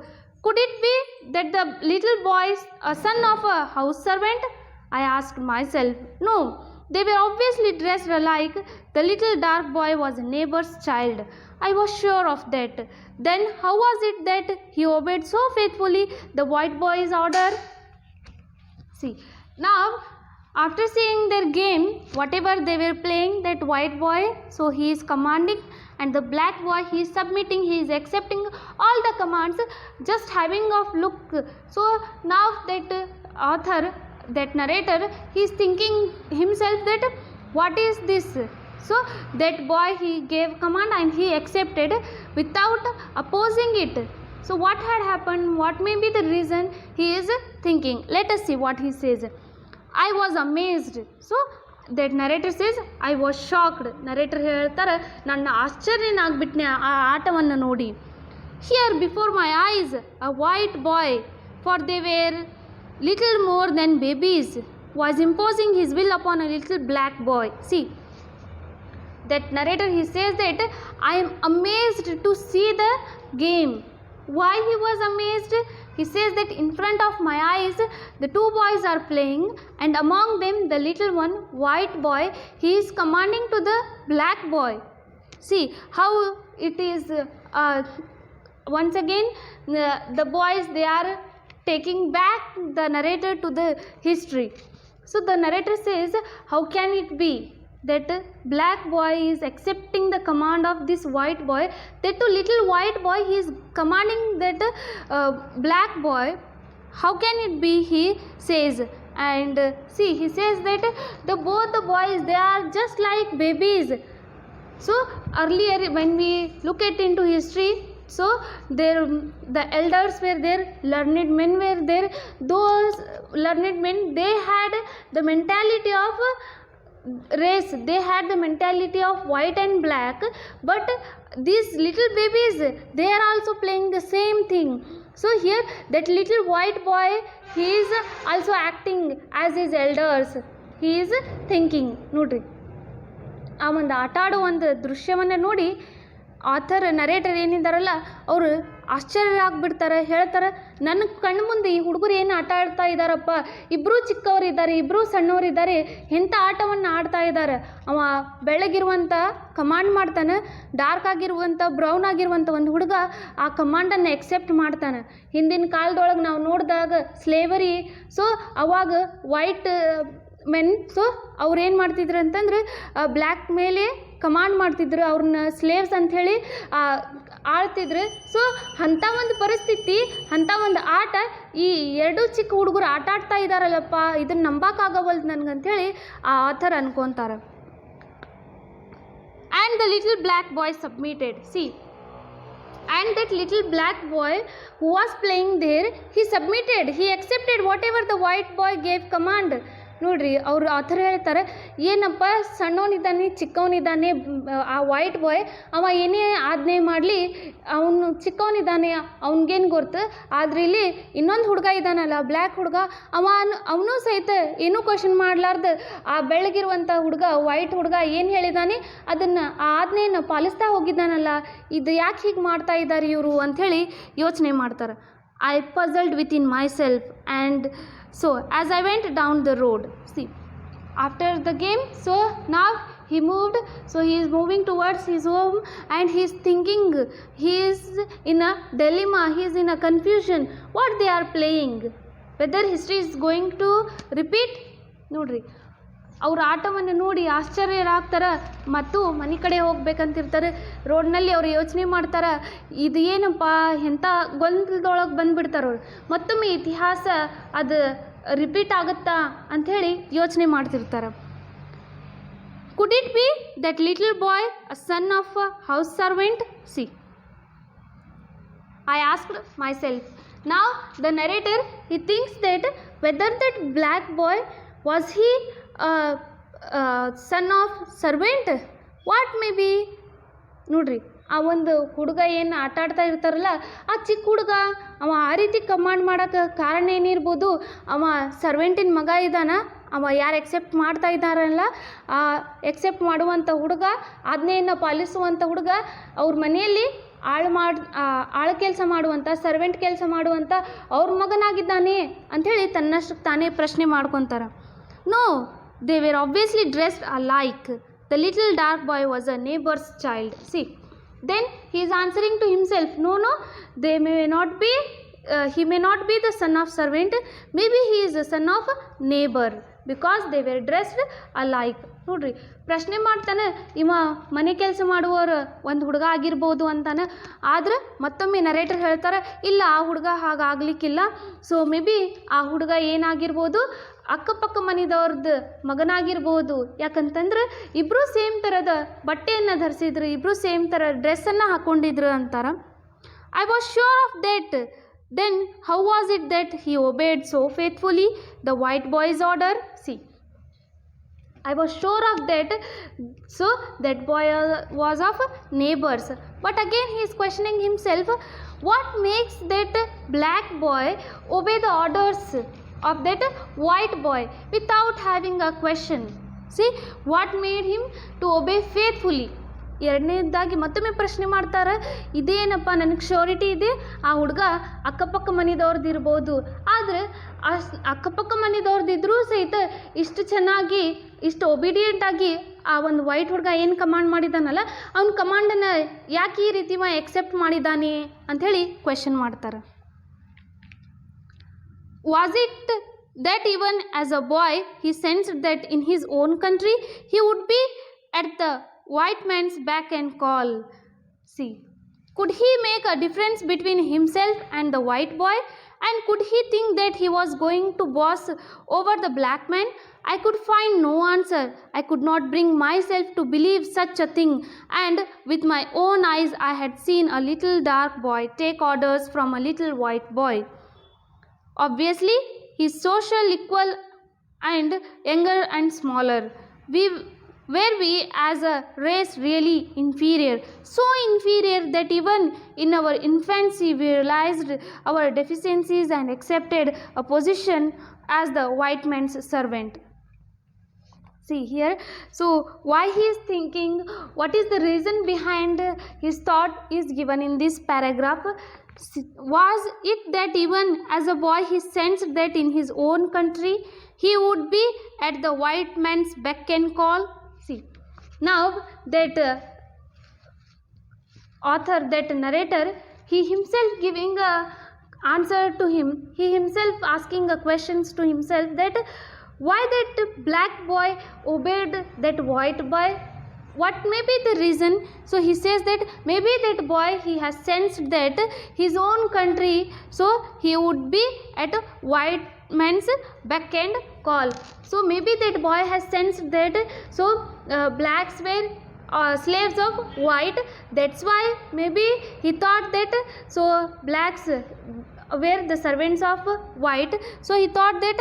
Could it be that the little boy is a son of a house servant? I asked myself. No, they were obviously dressed alike. The little dark boy was a neighbor's child. I was sure of that. Then how was it that he obeyed so faithfully the white boy's order? See, now after seeing their game, whatever they were playing, that white boy, so he is commanding, and the black boy, he is submitting, he is accepting all the commands, just having of look. So now that author, that narrator, he is thinking himself that what is this? So that boy, he gave command and he accepted without opposing it. So what had happened, what may be the reason, he is thinking. Let us see what he says. I was amazed. So that narrator says I was shocked. narrator ಹೇಳ್ತಾರೆ ನನ್ನ ಆಶ್ಚರ್ಯನಾಗ್ಬಿಟ್ನೆ ಆ ಆಟವನ್ನು ನೋಡಿ. Here before my eyes a white boy, for they were little more than babies, was imposing his will upon a little black boy. See, that narrator, he says that I am amazed to see the game. Why he was amazed? He says that in front of my eyes the two boys are playing, and among them the little one, white boy, he is commanding to the black boy. See how it is, once again the boys, they are taking back the narrator to the history. So the narrator says, how can it be that black boy is accepting the command of this white boy, that to little white boy he is commanding that black boy? How can it be, he says. And see, he says that both the boys, they are just like babies. So earlier when we look at into history, so there the elders were there, learned men were there. Those learned men, they had the mentality of race, they had the mentality of white and black, but these little babies, they are also playing the same thing. So here that little white boy, he is also acting as his elders, he is thinking. ನೋಡ್ರಿ ಆ ಒಂದು ಆಟ ಆಡೋ ಒಂದು ದೃಶ್ಯವನ್ನು ನೋಡಿ author, narrator ಏನಿದ್ದಾರಲ್ಲ ಅವರು ಆಶ್ಚರ್ಯ ಆಗಿಬಿಡ್ತಾರೆ. ಹೇಳ್ತಾರೆ, ನನ್ನ ಕಣ್ಣು ಮುಂದೆ ಈ ಹುಡುಗರು ಏನು ಆಟ ಆಡ್ತಾ ಇದ್ದಾರಪ್ಪ, ಇಬ್ಬರೂ ಚಿಕ್ಕವರಿದ್ದಾರೆ, ಇಬ್ಬರೂ ಸಣ್ಣವರಿದ್ದಾರೆ, ಎಂಥ ಆಟವನ್ನು ಆಡ್ತಾ ಇದ್ದಾರೆ. ಅವ ಬೆಳಗಿರುವಂಥ ಕಮಾಂಡ್ ಮಾಡ್ತಾನೆ, ಡಾರ್ಕ್ ಆಗಿರುವಂಥ ಬ್ರೌನ್ ಆಗಿರುವಂಥ ಒಂದು ಹುಡುಗ ಆ ಕಮಾಂಡನ್ನು ಎಕ್ಸೆಪ್ಟ್ ಮಾಡ್ತಾನೆ. ಹಿಂದಿನ ಕಾಲದೊಳಗೆ ನಾವು ನೋಡಿದಾಗ ಸ್ಲೇವರಿ, ಸೊ ಅವಾಗ ವೈಟ್ ಮೆನ್, ಸೊ ಅವ್ರು ಏನು ಮಾಡ್ತಿದ್ರು ಅಂತಂದ್ರೆ ಬ್ಲ್ಯಾಕ್ ಮೇಲೆ ಕಮಾಂಡ್ ಮಾಡ್ತಿದ್ರು, ಅವ್ರನ್ನ ಸ್ಲೇವ್ಸ್ ಅಂಥೇಳಿ ಆಳ್ತಿದ್ರು. ಸೊ ಅಂಥ ಒಂದು ಪರಿಸ್ಥಿತಿ, ಅಂಥ ಒಂದು ಆಟ ಈ ಎರಡೂ ಚಿಕ್ಕ ಹುಡುಗರು ಆಟ ಆಡ್ತಾ ಇದ್ದಾರಲ್ಲಪ್ಪ, ಇದನ್ನು ನಂಬಕ್ಕಾಗವಲ್ದು ನನಗಂಥೇಳಿ ಆ ಆಥರ್ ಅನ್ಕೊತಾರೆ. And the little black boy submitted. See, and that little black boy who was playing there, he submitted, he accepted whatever the white boy gave command. ನೋಡ್ರಿ ಅವ್ರು ಆಥರ ಹೇಳ್ತಾರೆ, ಏನಪ್ಪ ಸಣ್ಣವನಿದ್ದಾನೆ ಚಿಕ್ಕವನಿದ್ದಾನೆ ಆ ವೈಟ್ ಬಾಯ್, ಅವ ಏನೇ ಆಜ್ಞೆ ಮಾಡಲಿ ಅವನು ಚಿಕ್ಕವನಿದ್ದಾನೆ ಅವ್ನಿಗೇನು ಗೊತ್ತು. ಆದರೆ ಇಲ್ಲಿ ಇನ್ನೊಂದು ಹುಡುಗ ಇದ್ದಾನಲ್ಲ, ಬ್ಲ್ಯಾಕ್ ಹುಡುಗ, ಅವನು ಸಹಿತ ಏನೂ ಕ್ವಶನ್ ಮಾಡಲಾರ್ದು ಆ ಬೆಳಗಿರುವಂಥ ಹುಡುಗ, ವೈಟ್ ಹುಡುಗ ಏನು ಹೇಳಿದ್ದಾನೆ ಅದನ್ನು ಆ ಆಜ್ಞೆಯನ್ನು ಪಾಲಿಸ್ತಾ ಹೋಗಿದ್ದಾನಲ್ಲ, ಇದು ಯಾಕೆ ಹೀಗೆ ಮಾಡ್ತಾ ಇದ್ದಾರೆ ಇವರು ಅಂಥೇಳಿ ಯೋಚನೆ ಮಾಡ್ತಾರೆ. I puzzled within myself, and so as I went down the road, see, after the game, so now he moved, so he is moving towards his home and he is thinking, he is in a dilemma, he is in a confusion, what they are playing, whether history is going to repeat. ನೋಡ್ರಿ ಅವ್ರ ಆಟವನ್ನು ನೋಡಿ ಆಶ್ಚರ್ಯರಾಗ್ತಾರೆ ಮತ್ತು ಮನೆ ಕಡೆ ಹೋಗ್ಬೇಕಂತಿರ್ತಾರೆ. ರೋಡ್ನಲ್ಲಿ ಅವ್ರು ಯೋಚನೆ ಮಾಡ್ತಾರೆ, ಇದು ಏನಪ್ಪ ಎಂಥ ಗೊಂದಲದೊಳಗೆ ಬಂದುಬಿಡ್ತಾರೆ ಅವ್ರು, ಮತ್ತೊಮ್ಮೆ ಇತಿಹಾಸ ಅದು ರಿಪೀಟ್ ಆಗುತ್ತಾ ಅಂಥೇಳಿ ಯೋಚನೆ ಮಾಡ್ತಿರ್ತಾರೆ. Could it be that little boy a son of a house servant? See, I asked myself. Now the narrator, he thinks that whether that black boy was he son of servant, what may be. ನೋಡ್ರಿ ಆ ಒಂದು ಹುಡುಗ ಏನು ಆಟ ಆಡ್ತಾ ಇರ್ತಾರಲ್ಲ, ಆ ಚಿಕ್ಕ ಹುಡುಗ ಅವ ಆ ರೀತಿ ಕಮಾಂಡ್ ಮಾಡೋಕ್ಕೆ ಕಾರಣ ಏನಿರ್ಬೋದು, ಅವ ಸರ್ವೆಂಟಿನ ಮಗ ಇದ್ದಾನ, ಅವ ಯಾರು ಎಕ್ಸೆಪ್ಟ್ ಮಾಡ್ತಾ ಇದ್ದಾರಲ್ಲ ಆ ಎಕ್ಸೆಪ್ಟ್ ಮಾಡುವಂಥ ಹುಡುಗ, ಆಜ್ಞೆಯನ್ನು ಪಾಲಿಸುವಂಥ ಹುಡುಗ, ಅವ್ರ ಮನೆಯಲ್ಲಿ ಆಳು ಕೆಲಸ ಮಾಡುವಂಥ, ಸರ್ವೆಂಟ್ ಕೆಲಸ ಮಾಡುವಂಥ ಅವ್ರ ಮಗನಾಗಿದ್ದಾನೆ ಅಂಥೇಳಿ ತನ್ನಷ್ಟಕ್ಕೆ ತಾನೇ ಪ್ರಶ್ನೆ ಮಾಡ್ಕೊತಾರೆ. No, they were obviously dressed alike. The little dark boy was a neighbor's child. See, then he is answering to himself, no, they may not be, he may not be the son of servant, maybe he is the son of neighbor because they were dressed alike. ನೋಡ್ರಿ ಪ್ರಶ್ನೆ ಮಾಡ್ತಾನೆ, ಇವ ಮನೆ ಕೆಲಸ ಮಾಡುವವರು ಒಂದು ಹುಡುಗ ಆಗಿರ್ಬೋದು ಅಂತಾನೆ. ಆದರೆ ಮತ್ತೊಮ್ಮೆ ನರೇಟರ್ ಹೇಳ್ತಾರೆ, ಇಲ್ಲ ಆ ಹುಡುಗ ಹಾಗಾಗಲಿಕ್ಕಿಲ್ಲ. ಸೊ ಮೇ ಬಿ ಆ ಹುಡುಗ ಏನಾಗಿರ್ಬೋದು, ಅಕ್ಕಪಕ್ಕ ಮನೆದವ್ರದ್ದು ಮಗನಾಗಿರ್ಬೋದು. ಯಾಕಂತಂದ್ರೆ ಇಬ್ಬರೂ ಸೇಮ್ ಥರದ ಬಟ್ಟೆಯನ್ನು ಧರಿಸಿದ್ರು, ಇಬ್ಬರೂ ಸೇಮ್ ಥರ ಡ್ರೆಸ್ಸನ್ನು ಹಾಕ್ಕೊಂಡಿದ್ರು ಅಂತಾರೆ. I was sure of that. Then how was it that he obeyed so faithfully the white boy's order? See, I was sure of that. So that boy was of neighbors. But again he is questioning himself, what makes that black boy obey the orders of that white boy without having a question? See, what made him to obey faithfully? ಎರಡನೇದಾಗಿ ಮತ್ತೊಮ್ಮೆ ಪ್ರಶ್ನೆ ಮಾಡ್ತಾರೆ, ಇದೇನಪ್ಪ ನನಗೆ surety ಇದೆ ಆ ಹುಡುಗ ಅಕ್ಕಪಕ್ಕ ಮನೆದವ್ರದ್ದು ಇರ್ಬೋದು, ಆದರೆ ಅಕ್ಕಪಕ್ಕ ಮನೆದವ್ರದ್ದಿದ್ರೂ ಸಹಿತ ಇಷ್ಟು ಚೆನ್ನಾಗಿ ಇಷ್ಟು ಒಬಿಡಿಯೆಂಟಾಗಿ ಆ ಒಂದು ವೈಟ್ ಹುಡುಗ ಏನು ಕಮಾಂಡ್ ಮಾಡಿದ್ದಾನಲ್ಲ ಅವ್ನ ಕಮಾಂಡನ್ನು ಯಾಕೆ ಈ ರೀತಿ ಎಕ್ಸೆಪ್ಟ್ ಮಾಡಿದ್ದಾನೆ ಅಂಥೇಳಿ ಕ್ವೆಶನ್ ಮಾಡ್ತಾರೆ. Was it that even as a boy he sensed that in his own country he would be at the white man's beck and call? See, could he make a difference between himself and the white boy, and could he think that he was going to boss over the black man? I could find no answer. I could not bring myself to believe such a thing, and with my own eyes I had seen a little dark boy take orders from a little white boy. Obviously his social equal and younger and smaller. Were we as a race really inferior? So inferior that even in our infancy we realized our deficiencies and accepted a position as the white man's servant. See here, so why he is thinking, what is the reason behind his thought is given in this paragraph. Was it that even as a boy he sensed that in his own country he would be at the white man's beck and call? See, now that author, that narrator, he himself giving a answer to him, he himself asking a questions to himself that why that black boy obeyed that white boy, what may be the reason. So he says that maybe that boy he has sensed that his own country, so he would be at white man's beck and call. So maybe that boy has sensed that so blacks were slaves of white, that's why maybe he thought that so blacks were the servants of white. So he thought that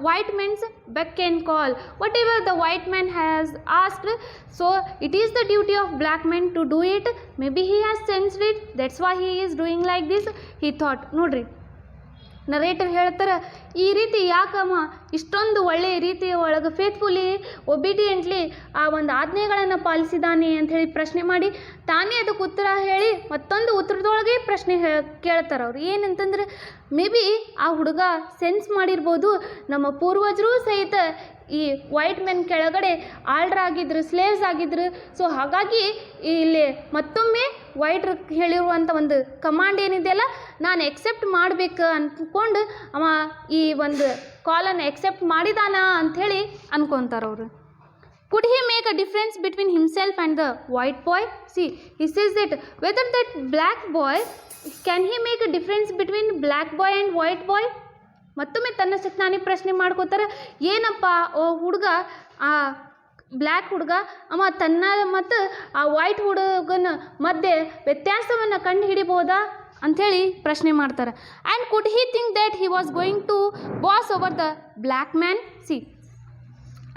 white means beck and call. Whatever the white man has asked, so it is the duty of black man to do it. Maybe he has sensed it, that's why he is doing like this, he thought. ನೋಡ್ರಿ, narrator ಹೇಳ್ತಾರೆ, ಈ ರೀತಿ ಯಾಕಮ್ಮ ಇಷ್ಟೊಂದು ಒಳ್ಳೆಯ ರೀತಿಯ ಒಳಗೆ faithfully obediently ಆ ಒಂದು ಆಜ್ಞೆಗಳನ್ನು ಪಾಲಿಸಿದಾನೆ ಅಂಥೇಳಿ ಪ್ರಶ್ನೆ ಮಾಡಿ ತಾನೇ ಅದಕ್ಕೆ ಉತ್ತರ ಹೇಳಿ ಮತ್ತೊಂದು ಉತ್ತರದೊಳಗೆ ಪ್ರಶ್ನೆ ಕೇಳ್ತಾರೆ ಅವ್ರು. ಏನಂತಂದ್ರೆ ಮೇ ಬಿ ಆ ಹುಡುಗ ಸೆನ್ಸ್ ಮಾಡಿರ್ಬೋದು, ನಮ್ಮ ಪೂರ್ವಜರು ಸಹಿತ ಈ ವೈಟ್ ಮೆನ್ ಕೆಳಗಡೆ ಆಳ್ರಾಗಿದ್ರು, ಸ್ಲೇವ್ಸ್ ಆಗಿದ್ರು. ಸೊ ಹಾಗಾಗಿ ಇಲ್ಲಿ ಮತ್ತೊಮ್ಮೆ ವೈಟ್ರ್ ಹೇಳಿರುವಂಥ ಒಂದು ಕಮಾಂಡ್ ಏನಿದೆಯಲ್ಲ, ನಾನು ಎಕ್ಸೆಪ್ಟ್ ಮಾಡಬೇಕು ಅಂದ್ಕೊಂಡು ಅವ ಈ ಒಂದು ಕಾಲನ್ನು ಎಕ್ಸೆಪ್ಟ್ ಮಾಡಿದಾನ ಅಂಥೇಳಿ ಅನ್ಕೊತಾರೆ ಅವರು. Could he make a difference between himself and the white boy? See, he says that whether that black boy, can he make a difference between black boy and white boy? ಮತ್ತೊಮ್ಮೆ ತನ್ನಷ್ಟಕ್ಕೆ ನಾನೇ ಪ್ರಶ್ನೆ ಮಾಡ್ಕೋತಾರೆ, ಏನಪ್ಪ ಹುಡುಗ, ಆ ಬ್ಲ್ಯಾಕ್ ಹುಡುಗ ಅವ ತನ್ನ ಮತ್ತು ಆ ವೈಟ್ ಹುಡುಗನ ಮಧ್ಯೆ ವ್ಯತ್ಯಾಸವನ್ನು ಕಂಡು ಹಿಡಿಬೋದಾ ಅಂಥೇಳಿ ಪ್ರಶ್ನೆ ಮಾಡ್ತಾರೆ. And could he think that he was going to boss over the black man? See,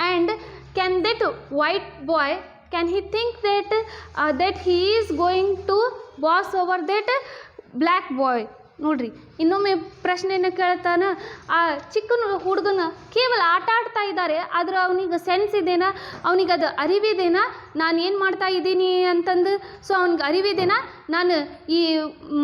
and can that white boy, can he think that he is going to boss over that black boy? ನೋಡ್ರಿ, ಇನ್ನೊಮ್ಮೆ ಪ್ರಶ್ನೆಯನ್ನು ಕೇಳ್ತಾನ, ಆ ಚಿಕ್ಕ ಹುಡುಗನ ಕೇವಲ ಆಟ ಆಡ್ತಾ ಇದ್ದಾರೆ, ಆದರೆ ಅವನಿಗೆ ಸೆನ್ಸ್ ಇದೆನಾ, ಅವನಿಗದು ಅರಿವಿದೇನಾ ನಾನು ಏನು ಮಾಡ್ತಾ ಇದ್ದೀನಿ ಅಂತಂದು? ಸೊ ಅವ್ನಿಗೆ ಅರಿವಿದೇನಾ ನಾನು ಈ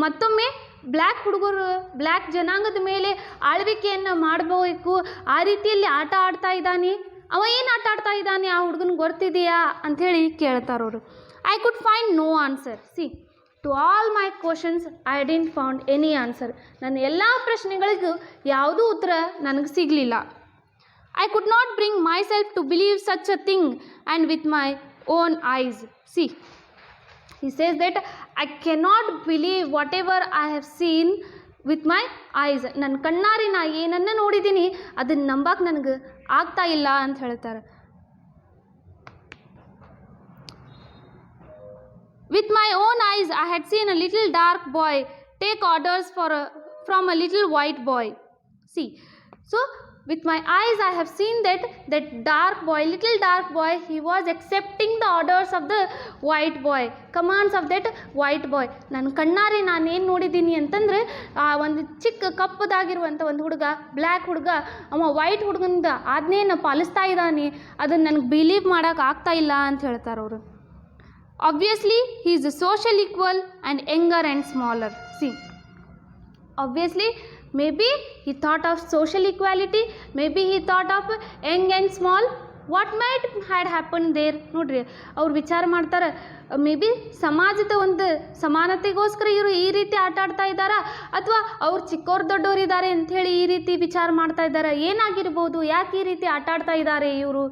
ಮತ್ತೊಮ್ಮೆ ಬ್ಲ್ಯಾಕ್ ಹುಡುಗರು, ಬ್ಲ್ಯಾಕ್ ಜನಾಂಗದ ಮೇಲೆ ಆಳ್ವಿಕೆಯನ್ನು ಮಾಡಬೇಕು, ಆ ರೀತಿಯಲ್ಲಿ ಆಟ ಆಡ್ತಾ ಇದ್ದಾನೆ? ಅವ ಏನು ಆಟ ಆಡ್ತಾ ಇದ್ದಾನೆ ಆ ಹುಡುಗನ ಗೊತ್ತಿದೆಯಾ ಅಂಥೇಳಿ ಕೇಳ್ತಾರವರು. I could find no answer. See, to all my questions I didn't found any answer. ನನ್ನ ಎಲ್ಲ ಪ್ರಶ್ನೆಗಳಿಗೂ ಯಾವುದೂ ಉತ್ತರ ನನಗೆ ಸಿಗಲಿಲ್ಲ. I could not bring myself to believe such a thing and with my own eyes. See, he says that I cannot believe whatever I have seen with my eyes. ನನ್ನ ಕಣ್ಣಾರೆ ನಾ ಏನನ್ನು ನೋಡಿದ್ದೀನಿ ಅದನ್ನು ನಂಬಕ್ಕೆ ನನಗೆ ಆಗ್ತಾ ಇಲ್ಲ ಅಂತ ಹೇಳ್ತಾರೆ. With my own eyes I had seen a little dark boy take orders from a little white boy. See, so with my eyes I have seen that dark boy, little dark boy, he was accepting the orders of the white boy, commands of that white boy. ನನ್ನ ಕಣ್ಣಾರೆ ನಾನೇನು ನೋಡಿದ್ದೀನಿ ಅಂತಂದರೆ, ಆ ಒಂದು ಚಿಕ್ಕ ಕಪ್ಪದಾಗಿರುವಂಥ ಒಂದು ಹುಡುಗ, ಬ್ಲ್ಯಾಕ್ ಹುಡುಗ, ಅವ ವೈಟ್ ಹುಡುಗನಿಂದ ಆಜ್ಞೆಯನ್ನು ಪಾಲಿಸ್ತಾ ಇದ್ದಾನೆ, ಅದನ್ನು ನನಗೆ ಬಿಲೀವ್ ಮಾಡೋಕೆ ಆಗ್ತಾ ಇಲ್ಲ ಅಂತ ಹೇಳ್ತಾರೆ ಅವರು. Obviously, he is a social equal and younger and smaller. See, obviously, maybe he thought of social equality, maybe he thought of young and small. What might had happened there? ನೋಡ್ರಿ, ಅವ್ರು ವಿಚಾರ ಮಾಡ್ತಾರೆ, ಮೇ ಬಿ ಸಮಾಜದ ಒಂದು ಸಮಾನತೆಗೋಸ್ಕರ ಇವರು ಈ ರೀತಿ ಆಟ ಆಡ್ತಾ ಇದ್ದಾರಾ, ಅಥವಾ ಅವ್ರು ಚಿಕ್ಕವ್ರು ದೊಡ್ಡವರು ಇದ್ದಾರೆ ಅಂಥೇಳಿ ಈ ರೀತಿ ವಿಚಾರ ಮಾಡ್ತಾ ಇದ್ದಾರೆ, ಏನಾಗಿರ್ಬೋದು, ಯಾಕೆ ಈ ರೀತಿ ಆಟ ಆಡ್ತಾ ಇದ್ದಾರೆ ಇವರು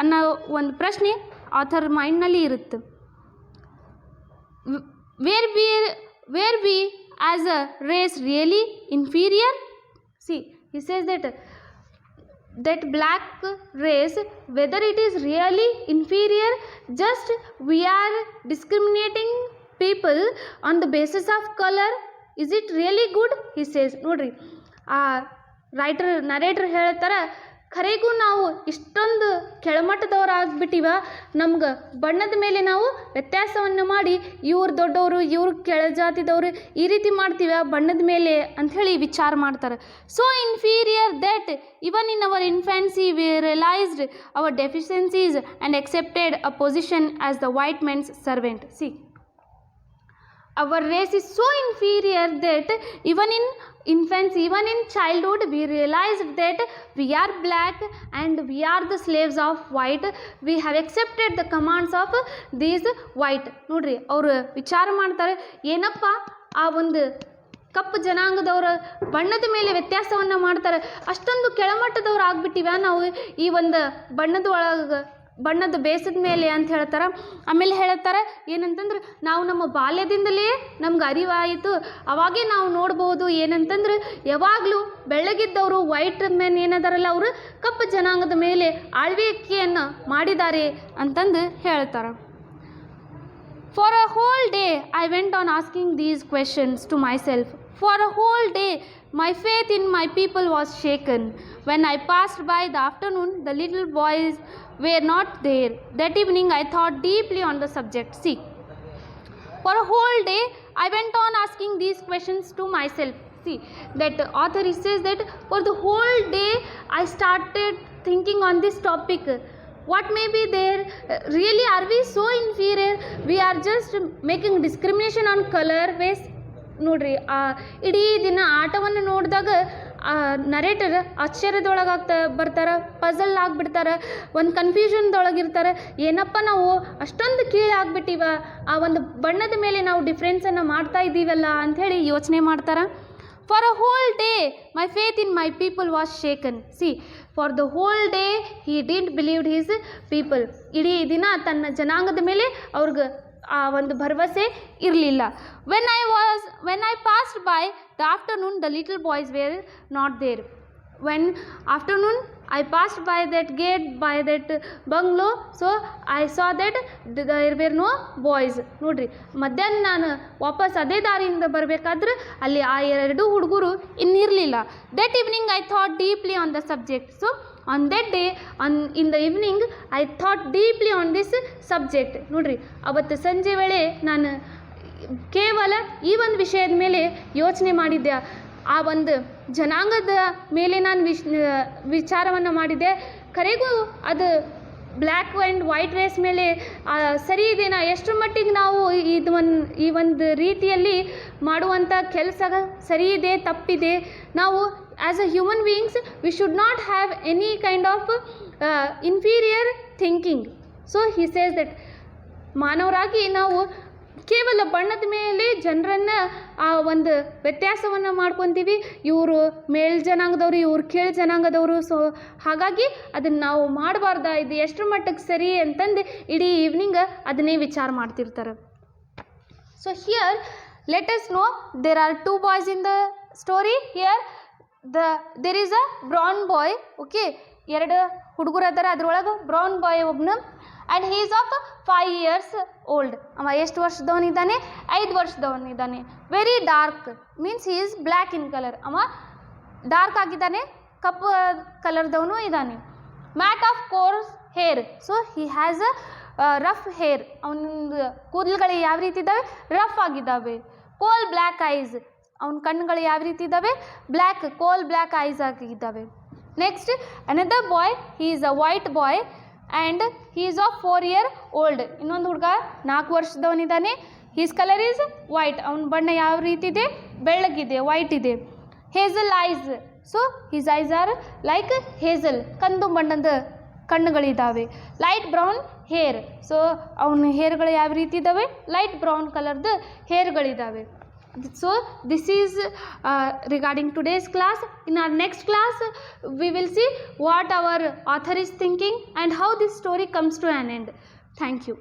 ಅನ್ನೋ ಒಂದು ಪ್ರಶ್ನೆ ಆಥರ್ ಮೈಂಡ್ನಲ್ಲಿ ಇರುತ್ತೆ. Were we as a race really inferior? See, he says that black race, whether it is really inferior, just we are discriminating people on the basis of color. Is it really good? He says, ನೋಡ್ರಿ, ಆ narrator ಹೇಳ್ತಾರೆ, ಖರೆಗೂ ನಾವು ಇಷ್ಟೊಂದು ಕೆಳಮಟ್ಟದವರಾಗ್ಬಿಟ್ಟಿವ, ನಮ್ಗೆ ಬಣ್ಣದ ಮೇಲೆ ನಾವು ವ್ಯತ್ಯಾಸವನ್ನು ಮಾಡಿ ಇವ್ರು ದೊಡ್ಡವರು ಇವ್ರು ಕೆಳಜಾತಿದವರು ಈ ರೀತಿ ಮಾಡ್ತೀವ ಬಣ್ಣದ ಮೇಲೆ ಅಂಥೇಳಿ ವಿಚಾರ ಮಾಡ್ತಾರೆ. So inferior that even in our infancy we realised our deficiencies and accepted a position as the white man's servant. See, our race is so inferior that even in infancy, even in childhood, we realized that we are black and we are the slaves of white. We have accepted the commands of these white. ನೋಡ್ರಿ, ಅವರು ವಿಚಾರ ಮಾಡ್ತಾರೆ, ಏನಪ್ಪ ಆ ಒಂದು ಕಪ್ಪು ಜನಾಂಗದವರ ಬಣ್ಣದ ಮೇಲೆ ವ್ಯತ್ಯಾಸವನ್ನು ಮಾಡ್ತಾರೆ, ಅಷ್ಟೊಂದು ಕೆಳಮಟ್ಟದವ್ರು ಆಗ್ಬಿಟ್ಟಿವ ನಾವು ಈ ಒಂದು ಬಣ್ಣದ ಬೇಸದ ಮೇಲೆ ಅಂತ ಹೇಳ್ತಾರೆ. ಆಮೇಲೆ ಹೇಳ್ತಾರೆ ಏನಂತಂದ್ರೆ, ನಾವು ನಮ್ಮ ಬಾಲ್ಯದಿಂದಲೇ ನಮ್ಗೆ ಅರಿವಾಯಿತು, ಅವಾಗೇ ನಾವು ನೋಡ್ಬೋದು ಏನಂತಂದ್ರೆ, ಯಾವಾಗಲೂ ಬೆಳಗಿದ್ದವರು ವೈಟ್ ಮೆನ್ ಏನದಾರಲ್ಲ ಅವರು ಕಪ್ಪು ಜನಾಂಗದ ಮೇಲೆ ಆಳ್ವಿಕೆಯನ್ನು ಮಾಡಿದ್ದಾರೆ ಅಂತಂದು ಹೇಳ್ತಾರೆ. For a whole day I went on asking these questions to myself. For a whole day, my faith in my people was shaken. When I passed by the afternoon, the little boys were not there. That evening, I thought deeply on the subject. See, for a whole day, I went on asking these questions to myself. See, that author says that for the whole day, I started thinking on this topic. What may be there? Really, are we so inferior? We are just making discrimination on color base. ನೋಡ್ರಿ ಇಡೀ ದಿನ ಆಟವನ್ನು ನೋಡಿದಾಗ narrator ಆಶ್ಚರ್ಯದೊಳಗಾಗ್ತಾ ಬರ್ತಾರೆ, puzzle ಆಗಿಬಿಡ್ತಾರೆ, ಒಂದು ಕನ್ಫ್ಯೂಷನ್ದೊಳಗಿರ್ತಾರೆ. ಏನಪ್ಪ ನಾವು ಅಷ್ಟೊಂದು ಕೀಳಾಗ್ಬಿಟ್ಟಿವ, ಆ ಒಂದು ಬಣ್ಣದ ಮೇಲೆ ನಾವು ಡಿಫ್ರೆನ್ಸನ್ನು ಮಾಡ್ತಾ ಇದ್ದೀವಲ್ಲ ಅಂಥೇಳಿ ಯೋಚನೆ ಮಾಡ್ತಾರೆ. For a whole day, my faith in my people was shaken. See, for the whole day, he didn't believe his people. ಇಡೀ ದಿನ ತನ್ನ ಜನಾಂಗದ ಮೇಲೆ ಅವ್ರಿಗೆ ಆ ಒಂದು ಭರವಸೆ ಇರಲಿಲ್ಲ. When I passed by the afternoon, the little boys were not there. When afternoon I passed by that gate, by that bungalow, so I saw that there were no boys. ನೋಡ್ರಿ, ಮಧ್ಯಾಹ್ನ ನಾನು ವಾಪಸ್ ಅದೇ ದಾರಿಯಿಂದ ಬರಬೇಕಾದ್ರೆ ಅಲ್ಲಿ ಆ ಎರಡು ಹುಡುಗರು ಇನ್ನಿರಲಿಲ್ಲ. That evening I thought deeply on the subject. So on that day, in the evening, I thought deeply on this subject. ನೋಡ್ರಿ, ಅವತ್ತು ಸಂಜೆ ವೇಳೆ ನಾನು ಕೇವಲ ಈ ಒಂದು ವಿಷಯದ ಮೇಲೆ ಯೋಚನೆ ಮಾಡಿದ್ದೆ. ಆ ಒಂದು ಜನಾಂಗದ ಮೇಲೆ ನಾನು ವಿಚಾರವನ್ನು ಮಾಡಿದ್ದೆ. ಕರೆಗೂ ಅದು ಬ್ಲ್ಯಾಕ್ ಆ್ಯಂಡ್ ವೈಟ್ ರೇಸ್ ಮೇಲೆ ಸರಿ ಇದೆನಾ, ಎಷ್ಟರ ಮಟ್ಟಿಗೆ ನಾವು ಈ ಒಂದು ರೀತಿಯಲ್ಲಿ ಮಾಡುವಂಥ ಕೆಲಸ ಸರಿ ಇದೆ ತಪ್ಪಿದೆ. ನಾವು as a human beings we should not have any kind of inferior thinking. So he says that ಮಾನವರಾಗಿ ನಾವು ಕೇವಲ ಬಣ್ಣದ ಮೇಲೆ ಜನರನ್ನು ಆ ಒಂದು ವ್ಯತ್ಯಾಸವನ್ನು ಮಾಡ್ಕೊತೀವಿ. ಇವರು ಮೇಲ್ ಜನಾಂಗದವರು, ಇವ್ರು ಕೀಳು ಜನಾಂಗದವರು. ಸೊ ಹಾಗಾಗಿ ಅದನ್ನು ನಾವು ಮಾಡಬಾರ್ದ, ಇದು ಎಷ್ಟರ ಮಟ್ಟಕ್ಕೆ ಸರಿ ಅಂತಂದು ಇಡೀ ಈವ್ನಿಂಗ್ ಅದನ್ನೇ ವಿಚಾರ ಮಾಡ್ತಿರ್ತಾರೆ. So here let us know there are 2 boys in the story. Here there is a brown boy. Okay, 2 ಹುಡುಗರು ಅದಾರ, ಅದ್ರೊಳಗೆ ಬ್ರೌನ್ ಬಾಯ್ ಒಬ್ಬನು. And he is of 5 years old. ಅವ ಎಷ್ಟು ವರ್ಷದವನಿದ್ದಾನೆ? 5 ವರ್ಷದವನಿದ್ದಾನೆ. Very dark means he is black in colour. ಅವ dark ಆಗಿದ್ದಾನೆ, ಕಪ್ಪು ಕಲರ್ದವನು ಇದ್ದಾನೆ. Mat of coarse hair. So he has a rough hair. ಅವನೊಂದು ಕೂದಲುಗಳು ಯಾವ ರೀತಿ ಇದ್ದಾವೆ? ರಫ್ ಆಗಿದ್ದಾವೆ. ಕೋಲ್ ಬ್ಲ್ಯಾಕ್ ಐಸ್. ಅವನ ಕಣ್ಣುಗಳು ಯಾವ ರೀತಿ ಇದ್ದಾವೆ? ಬ್ಲ್ಯಾಕ್, ಕೋಲ್ ಬ್ಲ್ಯಾಕ್ ಐಸ್ ಆಗಿದ್ದಾವೆ. Next another boy, he is a white boy and he is of 4 years old. ಇನ್ನೊಂದು ಹುಡುಗ 4 ವರ್ಷದವನಿದ್ದಾನೆ. His colour is white. ಅವನ ಬಣ್ಣ ಯಾವ ರೀತಿ ಇದೆ? ಬೆಳ್ಳಗಿದೆ, ವೈಟ್ ಇದೆ. Hazel eyes. So his eyes are like hazel, ಕಂದು ಬಣ್ಣದ ಕಣ್ಣುಗಳಿದ್ದಾವೆ. Light brown hair. ಸೊ ಅವನ ಹೇರ್ಗಳು ಯಾವ ರೀತಿ ಇದ್ದಾವೆ? ಲೈಟ್ ಬ್ರೌನ್ ಕಲರ್ದು ಹೇರ್ಗಳಿದ್ದಾವೆ. So this is regarding today's class. In our next class we will see what our author is thinking and how this story comes to an end. Thank you.